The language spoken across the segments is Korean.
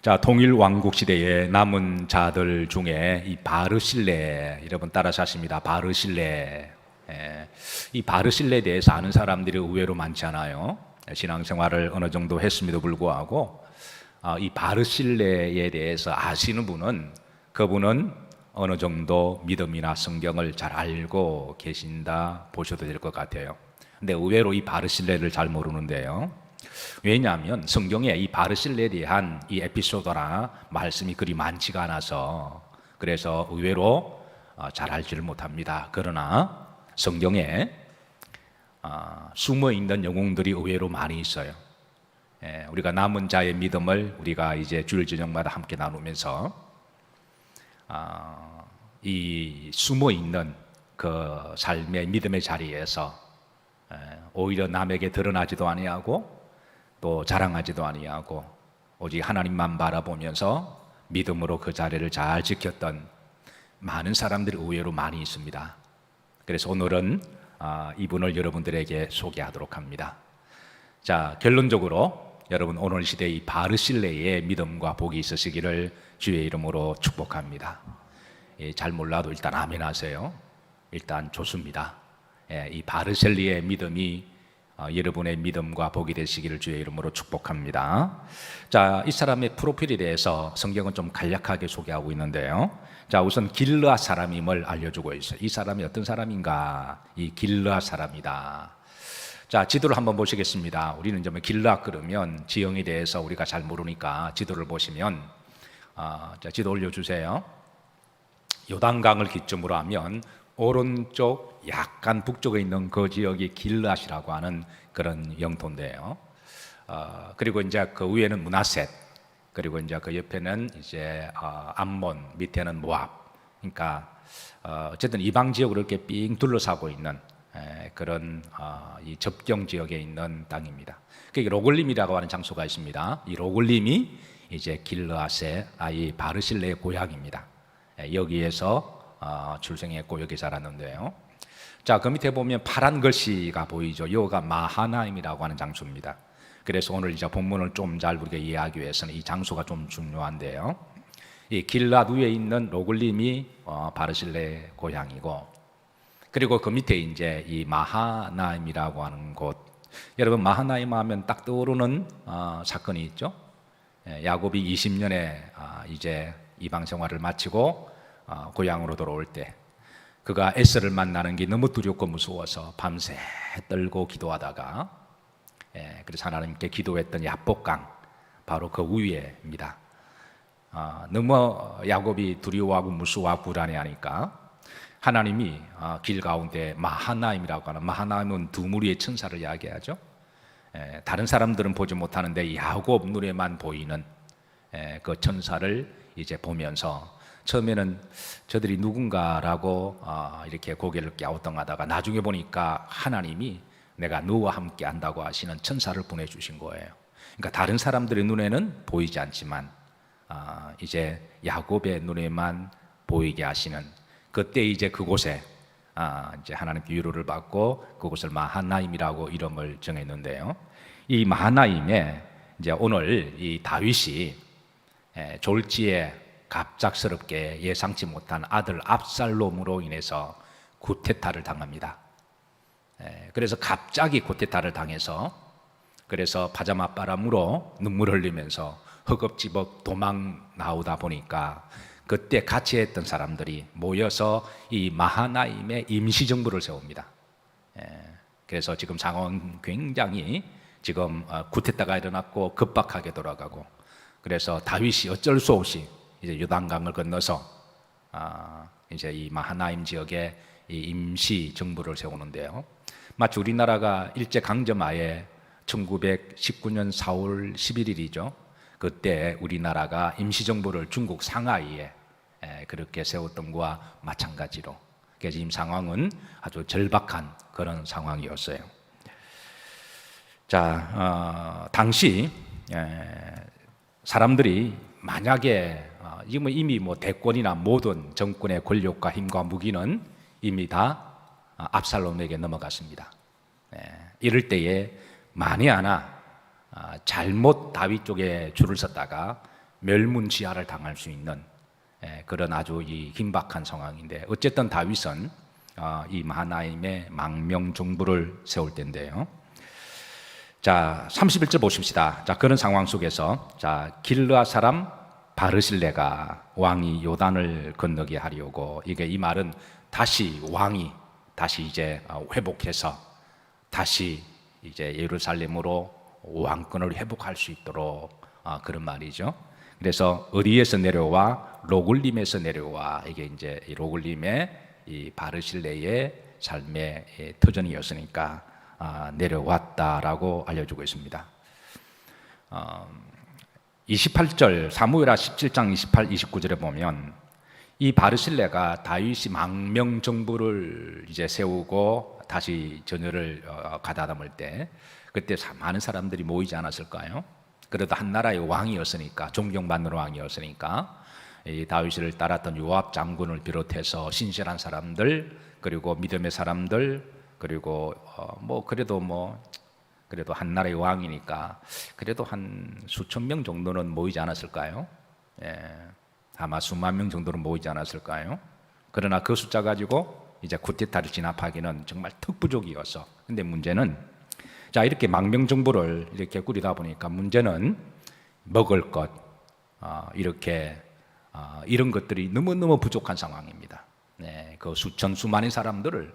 자, 통일 왕국 시대에 남은 자들 중에 이 바르실레, 여러분 따라서 하십니다. 바르실레. 이 바르실레에 대해서 아는 사람들이 의외로 많지 않아요. 신앙생활을 어느 정도 했음에도 불구하고 이 바르실레에 대해서 아시는 분은 그분은 어느 정도 믿음이나 성경을 잘 알고 계신다 보셔도 될 것 같아요. 근데 의외로 이 바르실레를 잘 모르는데요. 왜냐하면 성경에 이 바르실레에 대한 이 에피소드나 말씀이 그리 많지가 않아서 그래서 의외로 잘 알지를 못합니다. 그러나 성경에 숨어 있는 영웅들이 의외로 많이 있어요. 우리가 남은 자의 믿음을 우리가 이제 주일 저녁마다 함께 나누면서 이 숨어 있는 그 삶의 믿음의 자리에서 오히려 남에게 드러나지도 아니하고 또 자랑하지도 아니하고 오직 하나님만 바라보면서 믿음으로 그 자리를 잘 지켰던 많은 사람들이 의외로 많이 있습니다. 그래서 오늘은 이분을 여러분들에게 소개하도록 합니다. 자, 결론적으로 여러분 오늘 시대의 이 바르실레의 믿음과 복이 있으시기를 주의 이름으로 축복합니다. 잘 몰라도 일단 아멘 하세요. 일단 좋습니다. 이 바르실레의 믿음이 여러분의 믿음과 복이 되시기를 주의 이름으로 축복합니다. 자, 이 사람의 프로필에 대해서 성경은 좀 간략하게 소개하고 있는데요. 자, 우선 길르앗 사람임을 알려주고 있어요. 이 사람이 어떤 사람인가? 이 길르앗 사람이다. 자, 지도를 한번 보시겠습니다. 우리는 좀 길르앗 그러면 지형에 대해서 우리가 잘 모르니까 지도를 보시면 자, 지도 올려주세요. 요단강을 기점으로 하면 오른쪽 약간 북쪽에 있는 그 지역이 길르앗이라고 하는 그런 영토인데요. 그리고 이제 그 위에는 므낫셋, 그리고 이제 그 옆에는 이제 암몬, 밑에는 모압. 그러니까 어쨌든 이방 지역으로 이렇게 삥 둘러싸고 있는 그런 이 접경 지역에 있는 땅입니다. 그 로글림이라고 하는 장소가 있습니다. 이 로글림이 이제 길르앗의 이 바르실레의 고향입니다. 여기에서 출생했고 여기 자랐는데요. 자, 그 밑에 보면 파란 글씨가 보이죠. 여기가 마하나임이라고 하는 장소입니다. 그래서 오늘 이제 본문을 좀 잘 우리가 이해하기 위해서는 이 장소가 좀 중요한데요. 이 길앗 위에 있는 로글림이 바르실레 고향이고, 그리고 그 밑에 이제 이 마하나임이라고 하는 곳. 여러분 마하나임 하면 딱 떠오르는 사건이 있죠. 야곱이 20년에 이제 이방 생활을 마치고 고향으로 돌아올 때 그가 에서를 만나는 게 너무 두렵고 무서워서 밤새 떨고 기도하다가 그래서 하나님께 기도했던 야복강 바로 그 위에입니다. 너무 야곱이 두려워하고 무서워하고 불안해하니까 하나님이 길 가운데 마하나임이라고 하는, 마하나임은 두 무리의 천사를 이야기하죠. 다른 사람들은 보지 못하는데 야곱 눈에만 보이는 그 천사를 이제 보면서 처음에는 저들이 누군가라고 이렇게 고개를 갸우뚱하다가 나중에 보니까 하나님이 내가 너와 함께 한다고 하시는 천사를 보내주신 거예요. 그러니까 다른 사람들의 눈에는 보이지 않지만 이제 야곱의 눈에만 보이게 하시는, 그때 이제 그곳에 이제 하나님께 위로를 받고 그곳을 마하나임이라고 이름을 정했는데요. 이 마하나임에 이제 오늘 이 다윗이 졸지에 갑작스럽게 예상치 못한 아들 압살롬으로 인해서 쿠데타를 당합니다. 그래서 갑자기 쿠데타를 당해서 그래서 파자마 바람으로 눈물 흘리면서 허겁지겁 도망 나오다 보니까 그때 같이 했던 사람들이 모여서 이 마하나임의 임시정부를 세웁니다. 그래서 지금 상황은 굉장히 지금 쿠데타가 일어났고 급박하게 돌아가고, 그래서 다윗이 어쩔 수 없이 이제 요단강을 건너서 이제 이 마하나임 지역에 이 임시 정부를 세우는데요. 마치 우리나라가 일제 강점하에 1919년 4월 11일이죠. 그때 우리나라가 임시 정부를 중국 상하이에 그렇게 세웠던 것과 마찬가지로, 그래서 지금 상황은 아주 절박한 그런 상황이었어요. 자, 당시 사람들이 만약에 이미 대권이나 모든 정권의 권력과 힘과 무기는 이미 다 압살롬에게 넘어갔습니다. 이럴 때에 만에 하나 잘못 다윗 쪽에 줄을 섰다가 멸문지하를 당할 수 있는 그런 아주 이 긴박한 상황인데, 어쨌든 다윗은 이 마하나임의 망명정부를 세울 때인데요. 자, 31절 보십시다. 자, 그런 상황 속에서 길르앗 사람 바르실레가 왕이 요단을 건너게 하려고, 이게 이 말은 다시 왕이 다시 이제 회복해서 다시 이제 예루살렘으로 왕권을 회복할 수 있도록 그런 말이죠. 그래서 어디에서 내려와? 로글림에서 내려와. 이게 이제 이 로글림의 이 바르실레의 삶의 터전이었으니까 내려왔다라고 알려주고 있습니다. 28절 사무엘하 17장 28, 29절에 보면 이 바르실레가 다윗이 망명 정부를 이제 세우고 다시 전열을 가다듬을 때 그때 많은 사람들이 모이지 않았을까요? 그래도 한 나라의 왕이었으니까, 존경받는 왕이었으니까 이 다윗을 따랐던 요압 장군을 비롯해서 신실한 사람들, 그리고 믿음의 사람들, 그리고 그래도 한 나라의 왕이니까 그래도 한 수천 명 정도는 모이지 않았을까요? 아마 수만 명 정도는 모이지 않았을까요? 그러나 그 숫자 가지고 이제 쿠데타를 진압하기는 정말 특부족이었어. 근데 문제는 이렇게 망명 정부를 이렇게 꾸리다 보니까 문제는 먹을 것, 이렇게 이런 것들이 너무너무 부족한 상황입니다. 그 수천 수만의 사람들을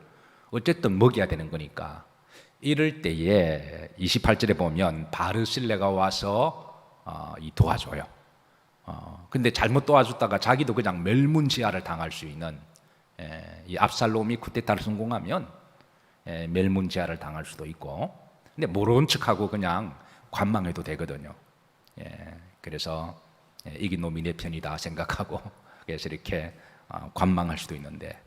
어쨌든 먹여야 되는 거니까, 이럴 때에 28절에 보면 바르실레가 와서 도와줘요. 근데 잘못 도와줬다가 자기도 그냥 멸문지하를 당할 수 있는, 이 압살롬이 쿠데타를 성공하면 멸문지하를 당할 수도 있고, 근데 모르는 척하고 그냥 관망해도 되거든요. 그래서 이긴 놈이 내 편이다 생각하고 그래서 이렇게 관망할 수도 있는데,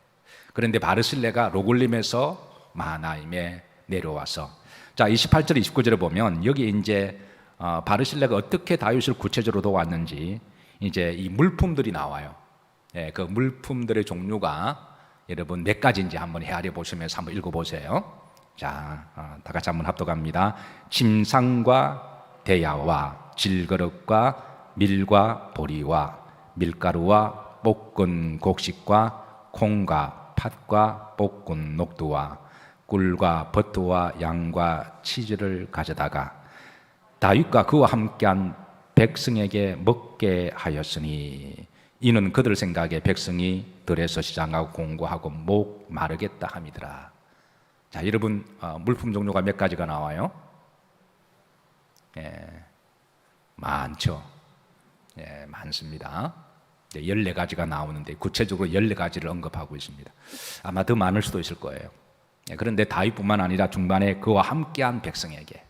그런데 바르실레가 로글림에서 마하나임에 내려와서 28절 29절에 보면 여기 이제 바르실레가 어떻게 다윗을 구체적으로 도왔는지 이제 이 물품들이 나와요. 그 물품들의 종류가 여러분 몇 가지인지 한번 헤아려 보시면서 한번 읽어보세요. 다 같이 한번 합독합니다. 침상과 대야와 질그릇과 밀과 보리와 밀가루와 볶은 곡식과 콩과 팥과 볶은 녹두와 꿀과 버터와 양과 치즈를 가져다가 다윗과 그와 함께한 백성에게 먹게 하였으니, 이는 그들 생각에 백성이 들에서 시장하고 공고하고 목 마르겠다 함이더라. 여러분 물품 종류가 몇 가지가 나와요? 많죠. 많습니다. 14가지가 나오는데 구체적으로 14가지를 언급하고 있습니다. 아마 더 많을 수도 있을 거예요. 그런데 다윗뿐만 아니라 중반에 그와 함께한 백성에게,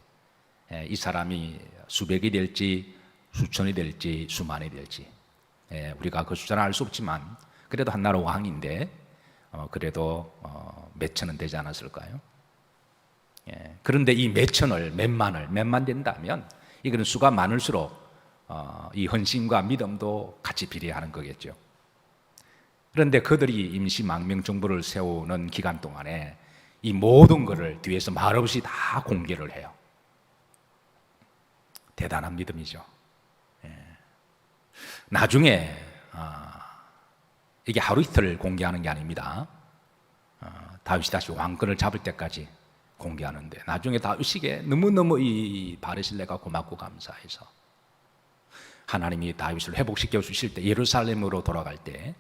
이 사람이 수백이 될지 수천이 될지 수만이 될지 우리가 그 숫자는 알 수 없지만 그래도 한 나라 왕인데 그래도 몇 천은 되지 않았을까요? 그런데 이 몇 천을 몇만 된다면 이거는 수가 많을수록 이 헌신과 믿음도 같이 비례하는 거겠죠. 그런데 그들이 임시 망명 정부를 세우는 기간 동안에 이 모든 것을 뒤에서 말없이 다 공개를 해요. 대단한 믿음이죠. 나중에 이게 하루 이틀 공개하는 게 아닙니다. 다윗이 다시 왕권을 잡을 때까지 공개하는데, 나중에 다윗에게 너무너무 이 바르실레가 고맙고 감사해서 하나님이 다윗을 회복시켜 주실 때, 예루살렘으로 돌아갈 때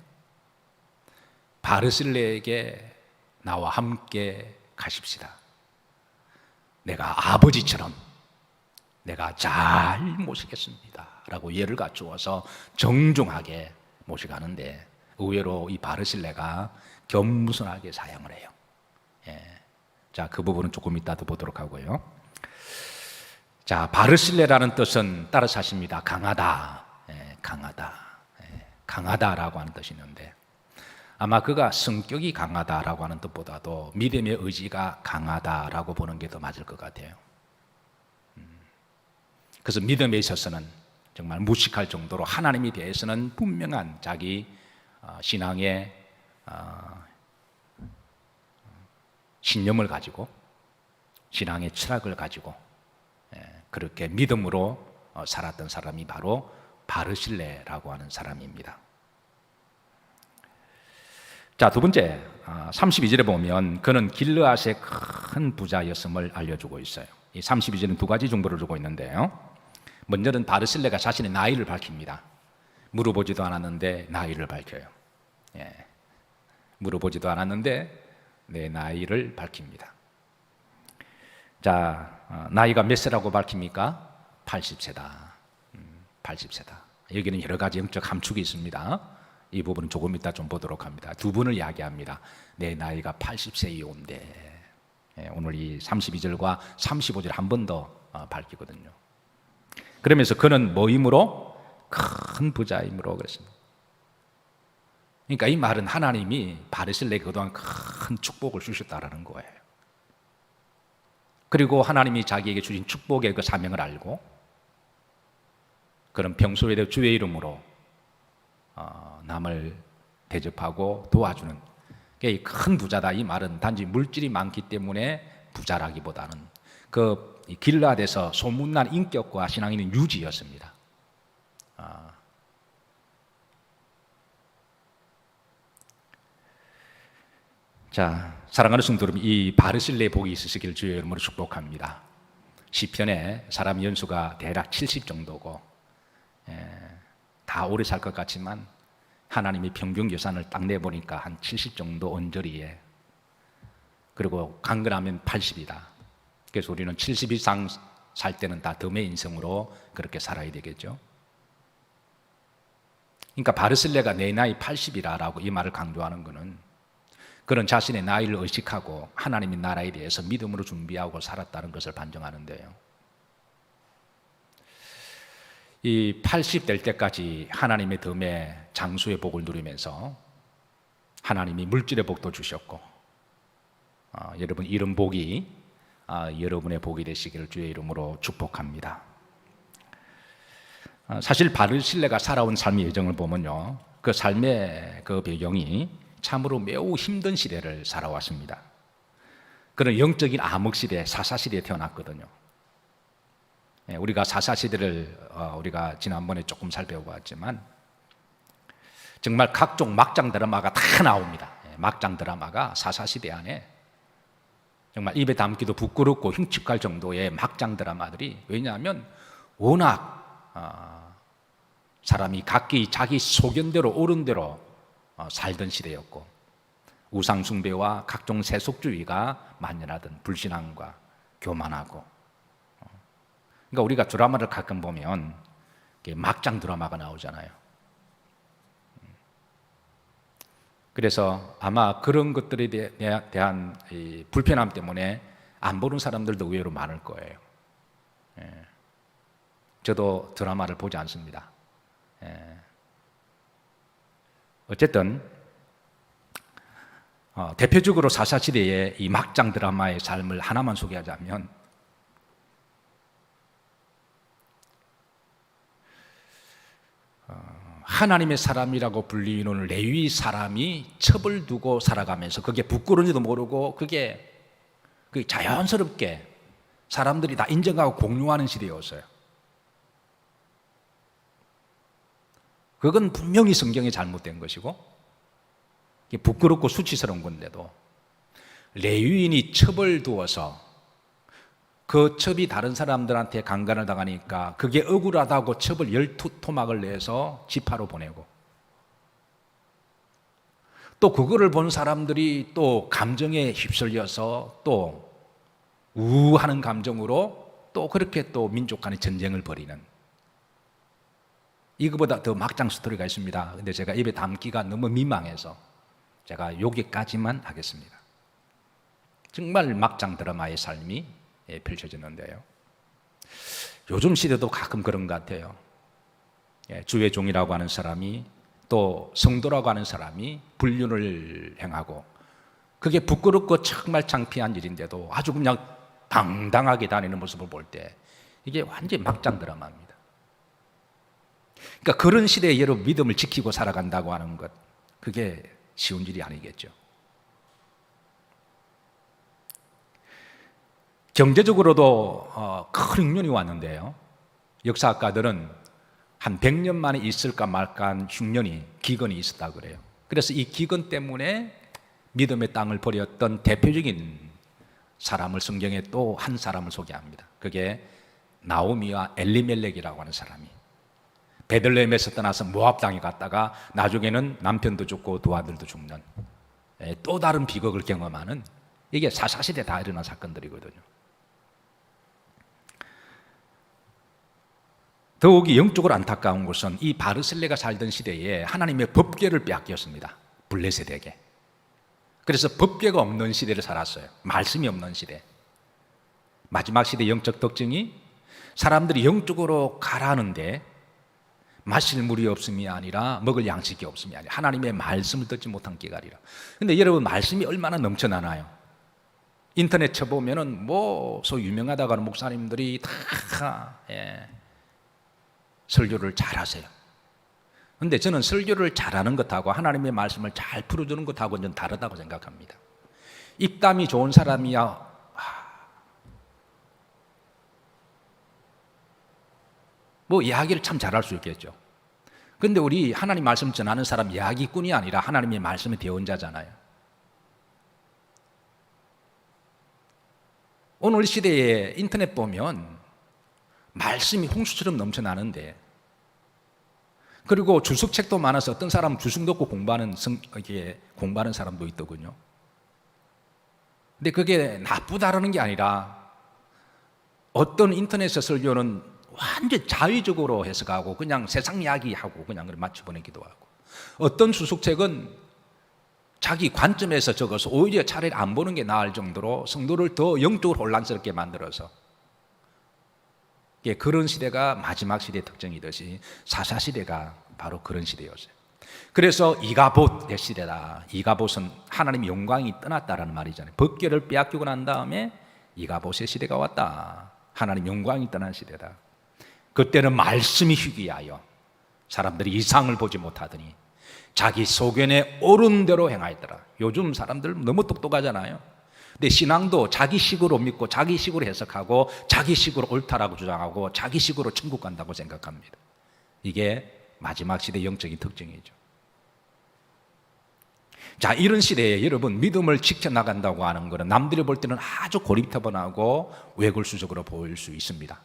바르실레에게 나와 함께 가십시다. 내가 아버지처럼 내가 잘 모시겠습니다 라고 예를 갖추어서 정중하게 모시가는데, 의외로 이 바르실레가 겸손하게 사양을 해요. 그 부분은 조금 이따 더 보도록 하고요. 바르실레라는 뜻은 따라서 하십니다. 강하다. 강하다라고 하는 뜻이 있는데, 아마 그가 성격이 강하다라고 하는 뜻보다도 믿음의 의지가 강하다라고 보는 게 더 맞을 것 같아요. 그래서 믿음에 있어서는 정말 무식할 정도로 하나님에 대해서는 분명한 자기 신앙의 신념을 가지고, 신앙의 철학을 가지고, 그렇게 믿음으로 살았던 사람이 바로 바르실레라고 하는 사람입니다. 자, 두 번째, 32절에 보면 그는 길르앗의 큰 부자였음을 알려주고 있어요. 이 32절은 두 가지 정보를 주고 있는데요. 먼저는 바르실레가 자신의 나이를 밝힙니다. 물어보지도 않았는데 나이를 밝혀요. 예. 물어보지도 않았는데 내 나이를 밝힙니다. 자, 나이가 몇 세라고 밝힙니까? 80세다. 80세다. 여기는 여러 가지 영적 함축이 있습니다. 이 부분은 조금 이따 좀 보도록 합니다. 두 번을 이야기합니다. 내 나이가 80세이온데. 예, 오늘 이 32절과 35절 한 번 더 밝히거든요. 그러면서 그는 뭐이므로? 큰 부자이므로 그랬습니다. 그러니까 이 말은 하나님이 바르실레에게 그동안 큰 축복을 주셨다라는 거예요. 그리고 하나님이 자기에게 주신 축복의 그 사명을 알고 그런 평소에도 주의 이름으로 남을 대접하고 도와주는 이 큰 부자다. 이 말은 단지 물질이 많기 때문에 부자라기보다는 그 길르앗에서 소문난 인격과 신앙 있는 유지였습니다. 자, 사랑하는 성도 여러분, 이 바르실레의 복이 있으시길 주의 이름으로 축복합니다. 시편에 사람 연수가 대략 70 정도고 다 오래 살 것 같지만 하나님이 평균 예산을 딱 내보니까 한 70 정도 언저리에, 그리고 강건하면 80이다. 그래서 우리는 70 이상 살 때는 다 덤의 인성으로 그렇게 살아야 되겠죠. 그러니까 바르실레가 내 나이 80이라고 이 말을 강조하는 것은 그런 자신의 나이를 의식하고 하나님의 나라에 대해서 믿음으로 준비하고 살았다는 것을 반증하는데요. 이 80 될 때까지 하나님의 덤에 장수의 복을 누리면서 하나님이 물질의 복도 주셨고 여러분 이런 복이 여러분의 복이 되시기를 주의 이름으로 축복합니다. 사실 바르실레가 살아온 삶의 여정을 보면요, 그 삶의 그 배경이 참으로 매우 힘든 시대를 살아왔습니다. 그런 영적인 암흑시대, 사사시대에 태어났거든요. 우리가 사사시대를 우리가 지난번에 조금 살펴보았지만 정말 각종 막장 드라마가 다 나옵니다. 막장 드라마가 사사시대 안에 정말 입에 담기도 부끄럽고 흉측할 정도의 막장 드라마들이, 왜냐하면 워낙 사람이 각기 자기 소견대로 옳은 대로 살던 시대였고 우상 숭배와 각종 세속주의가 만연하던 불신앙과 교만하고, 그러니까 우리가 드라마를 가끔 보면 막장 드라마가 나오잖아요. 그래서 아마 그런 것들에 대한 이 불편함 때문에 안 보는 사람들도 의외로 많을 거예요. 저도 드라마를 보지 않습니다. 어쨌든 대표적으로 사사시대의 이 막장 드라마의 삶을 하나만 소개하자면 하나님의 사람이라고 불리는 레위 사람이 첩을 두고 살아가면서 그게 부끄러운지도 모르고 그게 자연스럽게 사람들이 다 인정하고 공유하는 시대였어요. 그건 분명히 성경에 잘못된 것이고 부끄럽고 수치스러운 건데도 레위인이 첩을 두어서 그 첩이 다른 사람들한테 강간을 당하니까 그게 억울하다고 첩을 12토막을 내서 지파로 보내고, 또 그거를 본 사람들이 또 감정에 휩쓸려서 또 우하는 감정으로 또 그렇게 또 민족 간의 전쟁을 벌이는, 이거보다 더 막장 스토리가 있습니다. 근데 제가 입에 담기가 너무 민망해서 제가 여기까지만 하겠습니다. 정말 막장 드라마의 삶이 펼쳐졌는데요, 요즘 시대도 가끔 그런 것 같아요. 주의 종이라고 하는 사람이 또 성도라고 하는 사람이 불륜을 행하고 그게 부끄럽고 정말 창피한 일인데도 아주 그냥 당당하게 다니는 모습을 볼 때 이게 완전히 막장 드라마입니다. 그러니까 그런 시대에 여러분 믿음을 지키고 살아간다고 하는 것, 그게 쉬운 일이 아니겠죠. 경제적으로도 큰 흉년이 왔는데요. 역사학가들은 한 100년 만에 있을까 말까 한 흉년이, 기근이 있었다고 그래요. 그래서 이 기근 때문에 믿음의 땅을 버렸던 대표적인 사람을 성경에 또 한 사람을 소개합니다. 그게 나오미와 엘리멜렉이라고 하는 사람이 베들레헴에서 떠나서 모압 땅에 갔다가 나중에는 남편도 죽고 두 아들도 죽는 또 다른 비극을 경험하는, 이게 사사시대에 다 일어난 사건들이거든요. 더욱이 영적으로 안타까운 것은 이 바르셀레가 살던 시대에 하나님의 법궤를 빼앗겼습니다. 블레셋에게. 그래서 법궤가 없는 시대를 살았어요. 말씀이 없는 시대. 마지막 시대 영적 특징이 사람들이 영적으로 가라는데 마실 물이 없음이 아니라 먹을 양식이 없음이 아니라 하나님의 말씀을 듣지 못한 깨달이라. 근데 여러분, 말씀이 얼마나 넘쳐나나요? 인터넷 쳐보면은 소위 유명하다고 하는 목사님들이 다 설교를 잘하세요. 그런데 저는 설교를 잘하는 것하고 하나님의 말씀을 잘 풀어주는 것하고는 좀 다르다고 생각합니다. 입담이 좋은 사람이야 이야기를 참 잘할 수 있겠죠. 그런데 우리 하나님 말씀 전하는 사람 이야기꾼이 아니라 하나님의 말씀의 대언자잖아요. 오늘 시대에 인터넷 보면 말씀이 홍수처럼 넘쳐나는데, 그리고 주석책도 많아서 어떤 사람은 주석도 없고 공부하는 사람도 있더군요. 근데 그게 나쁘다라는 게 아니라 어떤 인터넷 설교는 완전 자의적으로 해석하고 그냥 세상 이야기하고 그냥 맞춰보내기도 하고, 어떤 주석책은 자기 관점에서 적어서 오히려 차라리 안 보는 게 나을 정도로 성도를 더 영적으로 혼란스럽게 만들어서, 그런 시대가 마지막 시대의 특징이듯이 사사시대가 바로 그런 시대였어요. 그래서 이가봇의 시대다. 이가봇은 하나님의 영광이 떠났다라는 말이잖아요. 법궤를 빼앗기고 난 다음에 이가봇의 시대가 왔다. 하나님 영광이 떠난 시대다. 그때는 말씀이 희귀하여 사람들이 이상을 보지 못하더니 자기 소견에 옳은 대로 행하였더라. 요즘 사람들 너무 똑똑하잖아요. 근데 신앙도 자기식으로 믿고 자기식으로 해석하고 자기식으로 옳다라고 주장하고 자기식으로 천국 간다고 생각합니다. 이게 마지막 시대의 영적인 특징이죠. 자, 이런 시대에 여러분, 믿음을 지켜나간다고 하는 것은 남들이 볼 때는 아주 고리타분하고 외골수적으로 보일 수 있습니다.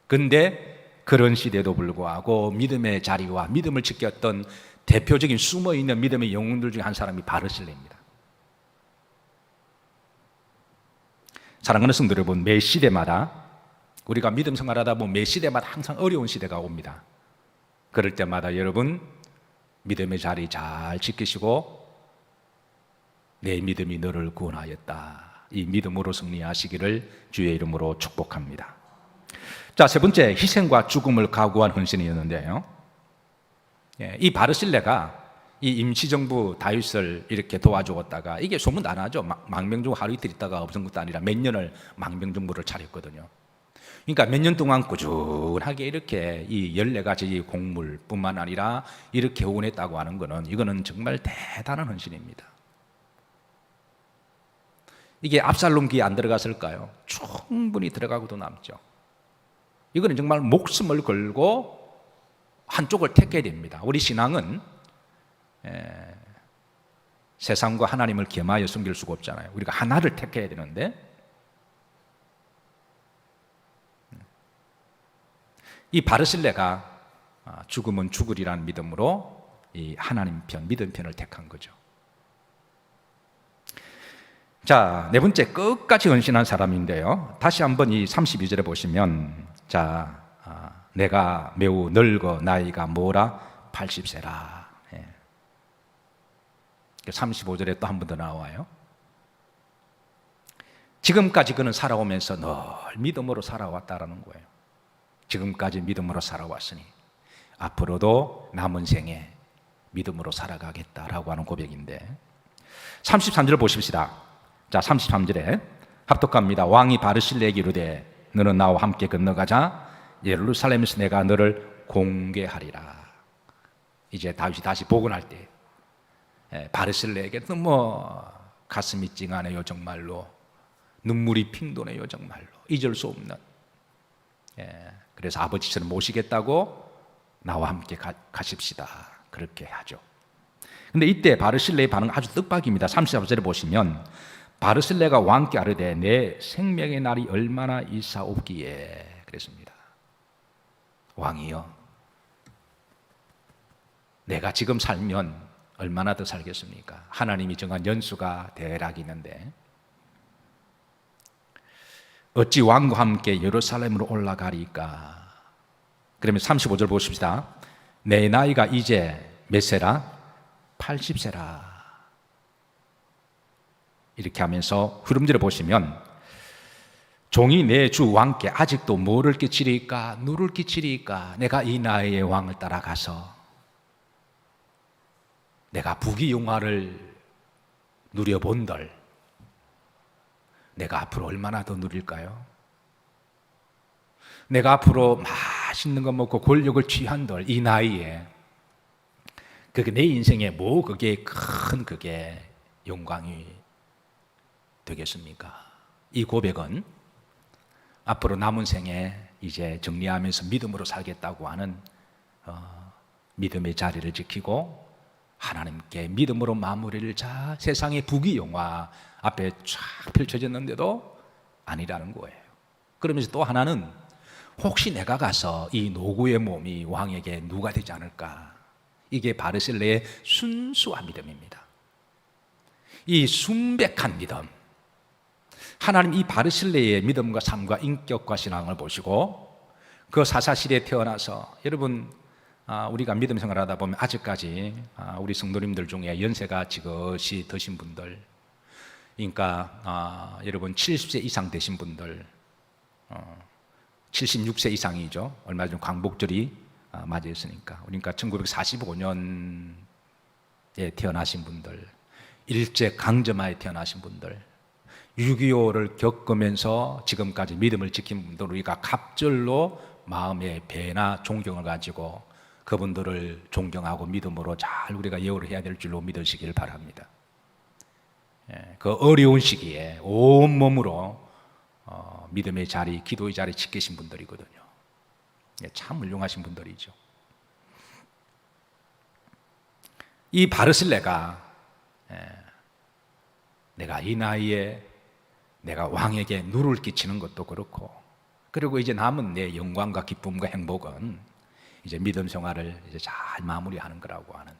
그런데 그런 시대에도 불구하고 믿음의 자리와 믿음을 지켰던 대표적인 숨어있는 믿음의 영웅들 중에 한 사람이 바르실레입니다. 사랑하는 성도 여러분, 매 시대마다 우리가 믿음 생활하다 보면 매 시대마다 항상 어려운 시대가 옵니다. 그럴 때마다 여러분, 믿음의 자리 잘 지키시고 내 믿음이 너를 구원하였다, 이 믿음으로 승리하시기를 주의 이름으로 축복합니다. 자, 세 번째, 희생과 죽음을 각오한 헌신이었는데요. 이 바르실레가 이 임시정부 다윗을 이렇게 도와주었다가, 이게 소문도 안 하죠. 망명정부 하루 이틀 있다가 없은 것도 아니라 몇 년을 망명정부를 차렸거든요. 그러니까 몇 년 동안 꾸준하게 이렇게 이 14가지 공물뿐만 아니라 이렇게 후원했다고 하는 거는, 이거는 정말 대단한 헌신입니다. 이게 압살롬 귀에 안 들어갔을까요? 충분히 들어가고도 남죠. 이거는 정말 목숨을 걸고 한쪽을 택해야 됩니다. 우리 신앙은 세상과 하나님을 겸하여 섬길 수가 없잖아요. 우리가 하나를 택해야 되는데, 이 바르실레가 죽으면 죽으리라는 믿음으로 이 하나님 편, 믿음 편을 택한 거죠. 자, 네 번째, 끝까지 헌신한 사람인데요. 다시 한번 이 32절에 보시면, 자, 내가 매우 늙어 나이가 뭐라 80세라. 35절에 또 한 번 더 나와요. 지금까지 그는 살아오면서 늘 믿음으로 살아왔다라는 거예요. 지금까지 믿음으로 살아왔으니 앞으로도 남은 생에 믿음으로 살아가겠다라고 하는 고백인데, 33절을 보십시다. 자, 33절에 합독합니다. 왕이 바르실레에게 이르되 너는 나와 함께 건너가자. 예루살렘에서 내가 너를 공개하리라. 이제 다윗이 다시 복원할 때 바르실레에게는 가슴이 찡하네요. 정말로 눈물이 핑 도네요. 정말로 잊을 수 없는. 그래서 아버지처럼 모시겠다고 나와 함께 가십시다. 그렇게 하죠. 근데 이때 바르실레의 반응 아주 뜻밖입니다. 34절에 보시면 바르실레가 왕께 아뢰되 내 생명의 날이 얼마나 있사옵기에 그랬습니다. 왕이여, 내가 지금 살면 얼마나 더 살겠습니까? 하나님이 정한 연수가 대략 있는데 어찌 왕과 함께 예루살렘으로 올라가리까? 그러면 35절 보십시다. 내 나이가 이제 몇 세라? 80세라. 이렇게 하면서 흐름지를 보시면 종이 내 주 왕께 아직도 뭐를 끼치리까? 누를 끼치리까? 내가 이 나이에 왕을 따라가서 내가 부귀영화를 누려본들 내가 앞으로 얼마나 더 누릴까요? 내가 앞으로 맛있는 거 먹고 권력을 취한들 이 나이에 그게 내 인생에 뭐 그게 큰 그게 영광이 되겠습니까? 이 고백은 앞으로 남은 생에 이제 정리하면서 믿음으로 살겠다고 하는 믿음의 자리를 지키고 하나님께 믿음으로 마무리를 세상의 부귀영화 앞에 쫙 펼쳐졌는데도 아니라는 거예요. 그러면서 또 하나는 혹시 내가 가서 이 노구의 몸이 왕에게 누가 되지 않을까? 이게 바르실레의 순수한 믿음입니다. 이 순백한 믿음, 하나님 이 바르실레의 믿음과 삶과 인격과 신앙을 보시고 그 사사시대에 태어나서 여러분 우리가 믿음 생활하다 보면 아직까지 우리 성도님들 중에 연세가 지긋이 드신 분들, 그러니까 여러분 70세 이상 되신 분들, 76세 이상이죠. 얼마 전 광복절이 맞이했으니까. 그러니까 1945년에 태어나신 분들, 일제 강점하에 태어나신 분들, 6.25를 겪으면서 지금까지 믿음을 지킨 분들, 우리가 갑절로 마음의 배나 존경을 가지고 그분들을 존경하고 믿음으로 잘 우리가 예우를 해야 될 줄로 믿으시길 바랍니다. 그 어려운 시기에 온몸으로 믿음의 자리, 기도의 자리 지키신 분들이거든요. 참 훌륭하신 분들이죠. 이 바르실레가 내가 이 나이에 내가 왕에게 누를 끼치는 것도 그렇고, 그리고 이제 남은 내 영광과 기쁨과 행복은 이제 믿음 생활을 이제 잘 마무리하는 거라고 하는.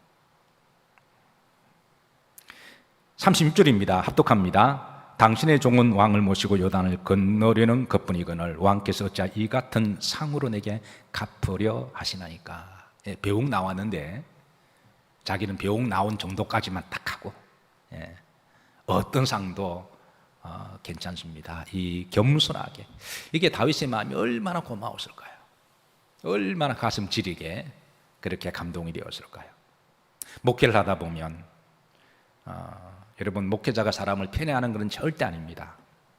36절입니다. 합독합니다. 당신의 종은 왕을 모시고 요단을 건너려는 것뿐이거늘 왕께서 어찌 이 같은 상으로 내게 갚으려 하시나이까. 배웅 나왔는데 자기는 배웅 나온 정도까지만 딱 하고 어떤 상도 괜찮습니다. 이 겸손하게. 이게 다윗의 마음이 얼마나 고마웠을까요? 얼마나 가슴 지리게 그렇게 감동이 되었을까요? 목회를 하다 보면 여러분, 목회자가 사람을 편애하는 것은 절대 아닙니다.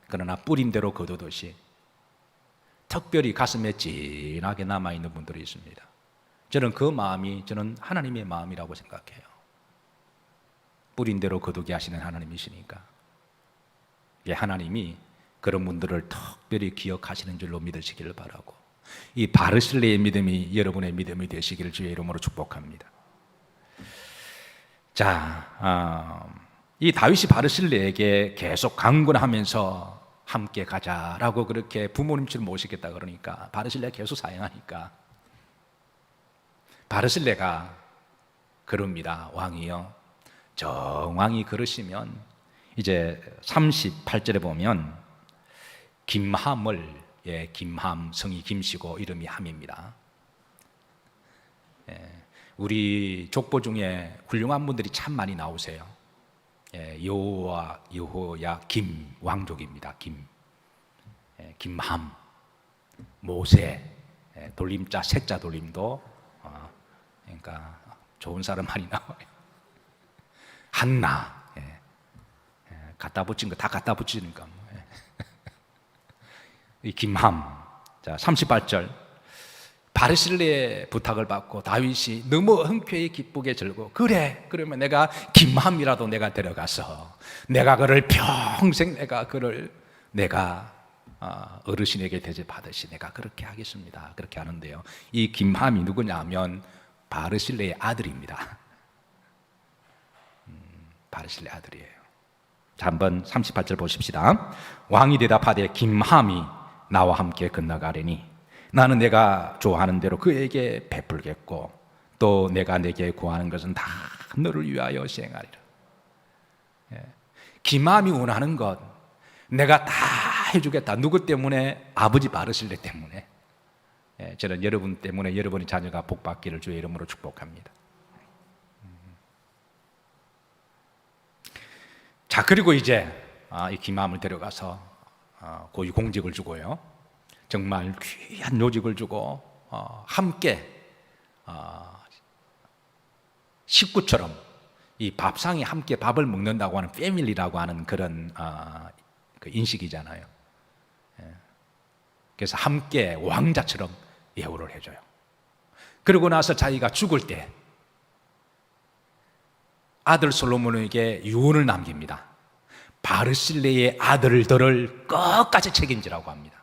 그러나 뿌린 대로 거두듯이 특별히 가슴에 진하게 남아있는 분들이 있습니다. 저는 그 마음이 저는 하나님의 마음이라고 생각해요. 뿌린 대로 거두게 하시는 하나님이시니까 하나님이 그런 분들을 특별히 기억하시는 줄로 믿으시기를 바라고, 이 바르실레의 믿음이 여러분의 믿음이 되시기를 주의 이름으로 축복합니다. 자, 이 다윗이 바르실레에게 계속 강권하면서 함께 가자라고 그렇게 부모님처럼 모시겠다 그러니까 바르실레가 계속 사양하니까 바르실레가 그럽니다. 왕이요, 정왕이 그러시면 이제 38절에 보면 김함을, 김함, 성이 김씨고 이름이 함입니다. 우리 족보 중에 훌륭한 분들이 참 많이 나오세요. 여호와, 여호야, 김 왕족입니다. 김함, 모세, 돌림자, 색자 돌림도 그러니까 좋은 사람 많이 나와요. 한나, 갖다 붙인 거 다 갖다 붙이니까 이 김함. 자, 38절 바르실레의 부탁을 받고 다윗이 너무 흔쾌히 기쁘게 즐거, 그래, 그러면 내가 김함이라도 내가 데려가서 내가 그를 평생 내가 그를 내가 어르신에게 대접하듯이 내가 그렇게 하겠습니다. 그렇게 하는데요. 이 김함이 누구냐면 바르실레의 아들입니다. 바르실레 아들이에요. 자, 한번 38절 보십시다. 왕이 대답하되 김함이 나와 함께 건너가려니 나는 내가 좋아하는 대로 그에게 베풀겠고 또 내가 내게 구하는 것은 다 너를 위하여 시행하리라. 김함이 원하는 것 내가 다 해주겠다. 누구 때문에? 아버지 바르실레 때문에. 저는 여러분 때문에 여러분의 자녀가 복받기를 주의 이름으로 축복합니다. 자, 그리고 이제 이 김함을 데려가서 고위 공직을 주고요. 정말 귀한 요직을 주고 함께 식구처럼 이 밥상에 함께 밥을 먹는다고 하는 패밀리라고 하는 그런 그 인식이잖아요. 그래서 함께 왕자처럼 예우를 해줘요. 그러고 나서 자기가 죽을 때 아들 솔로몬에게 유언을 남깁니다. 바르실레의 아들들을 끝까지 책임지라고 합니다.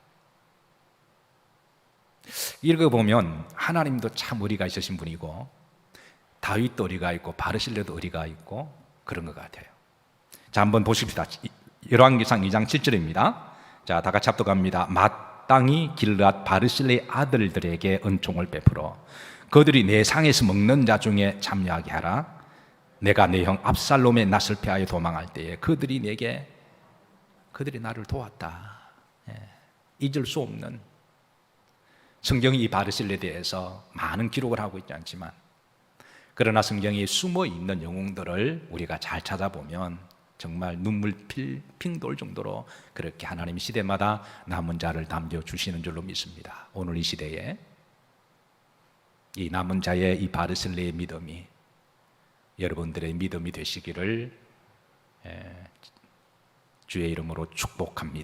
읽어보면 하나님도 참 의리가 있으신 분이고 다윗도 의리가 있고 바르실레도 의리가 있고 그런 것 같아요. 자, 한번 보십시다. 열왕기상 2장 7절입니다. 자, 다 같이 합독합니다. 마땅히 길앗 바르실레의 아들들에게 은총을 베풀어 그들이 내 상에서 먹는 자 중에 참여하게 하라. 내가 내 형 압살롬의 낯을 피하여 도망할 때에 그들이 나를 도왔다. 잊을 수 없는, 성경이 이 바르실레에 대해서 많은 기록을 하고 있지 않지만 그러나 성경에 숨어 있는 영웅들을 우리가 잘 찾아보면 정말 눈물 핑 돌 정도로 그렇게 하나님 시대마다 남은 자를 남겨주시는 줄로 믿습니다. 오늘 이 시대에 이 남은 자의 이 바르실레의 믿음이 여러분들의 믿음이 되시기를 주의 이름으로 축복합니다.